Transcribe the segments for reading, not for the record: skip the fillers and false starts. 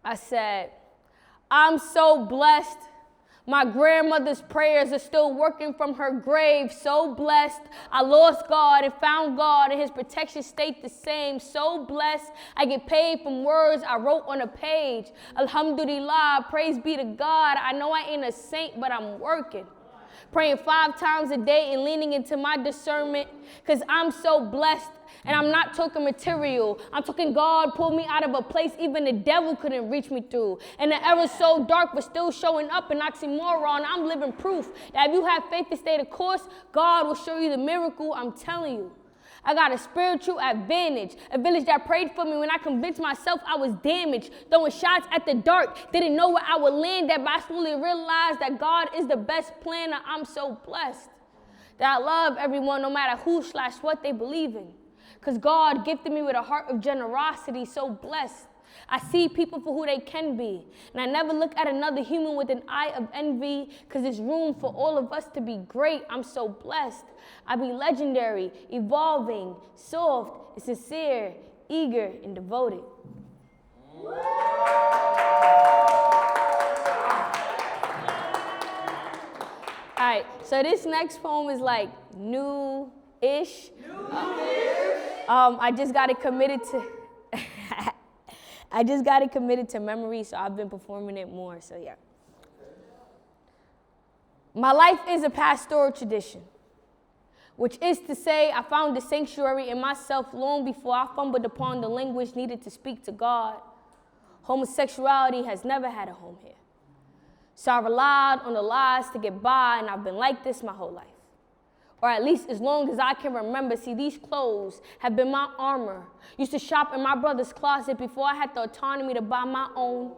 I said, I'm so blessed. My grandmother's prayers are still working from her grave. So blessed. I lost God and found God, and his protection stayed the same. So blessed. I get paid from words I wrote on a page. Alhamdulillah, praise be to God. I know I ain't a saint, but I'm working. Praying 5 times a day and leaning into my discernment, because I'm so blessed. And I'm not talking material. I'm talking God pulled me out of a place even the devil couldn't reach me through. And the era's so dark but still showing up an oxymoron. I'm living proof that if you have faith to stay the course, God will show you the miracle. I'm telling you. I got a spiritual advantage, a village that prayed for me when I convinced myself I was damaged, throwing shots at the dark, didn't know where I would land at, but I slowly realized that God is the best planner. I'm so blessed that I love everyone no matter who/what they believe in. Because God gifted me with a heart of generosity, so blessed. I see people for who they can be. And I never look at another human with an eye of envy, because there's room for all of us to be great. I'm so blessed. I be legendary, evolving, soft, and sincere, eager, and devoted. All right, so this next poem is like new-ish. I just got it committed to memory, so I've been performing it more, so yeah. My life is a pastoral tradition, which is to say I found the sanctuary in myself long before I fumbled upon the language needed to speak to God. Homosexuality has never had a home here. So I relied on the lies to get by, and I've been like this my whole life. Or at least as long as I can remember. See, these clothes have been my armor. Used to shop in my brother's closet before I had the autonomy to buy my own.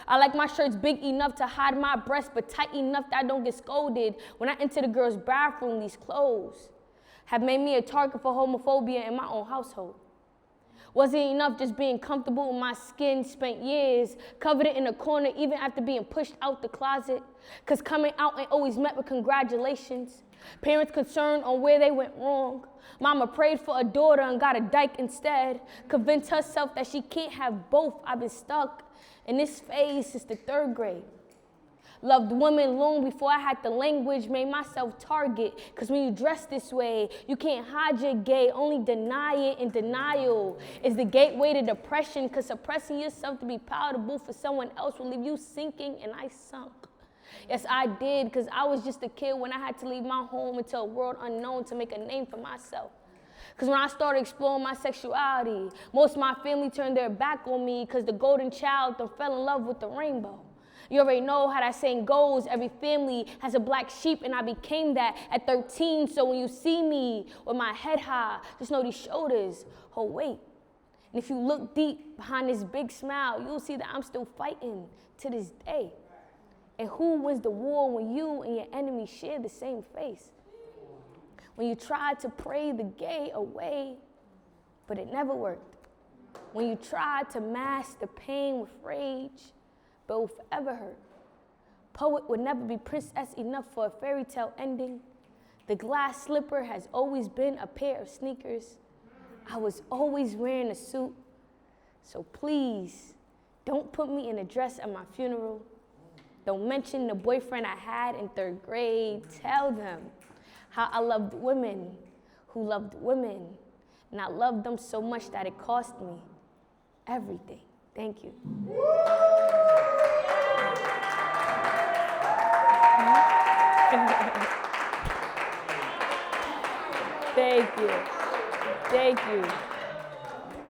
I like my shirts big enough to hide my breasts, but tight enough that I don't get scolded when I enter the girl's bathroom. These clothes have made me a target for homophobia in my own household. Wasn't enough just being comfortable in my skin, spent years covered it in a corner even after being pushed out the closet, because coming out ain't always met with congratulations. Parents concerned on where they went wrong. Mama prayed for a daughter and got a dyke instead. Convinced herself that she can't have both. I've been stuck in this phase since the 3rd grade. Loved women long before I had the language, made myself target. Because when you dress this way, you can't hide your gay, only deny it, and denial is the gateway to depression, because suppressing yourself to be palatable for someone else will leave you sinking, and I sunk. Yes, I did, because I was just a kid when I had to leave my home into a world unknown to make a name for myself. Because when I started exploring my sexuality, most of my family turned their back on me because the golden child then fell in love with the rainbow. You already know how that saying goes. Every family has a black sheep, and I became that at 13. So when you see me with my head high, just know these shoulders hold weight. And if you look deep behind this big smile, you'll see that I'm still fighting to this day. And who wins the war when you and your enemy share the same face? When you try to pray the gay away, but it never worked. When you try to mask the pain with rage, but it will forever hurt. Poet would never be princess enough for a fairy tale ending. The glass slipper has always been a pair of sneakers. I was always wearing a suit. So please, don't put me in a dress at my funeral. Don't mention the boyfriend I had in 3rd grade. Tell them how I loved women who loved women. And I loved them so much that it cost me everything. Thank you. Thank you. Thank you.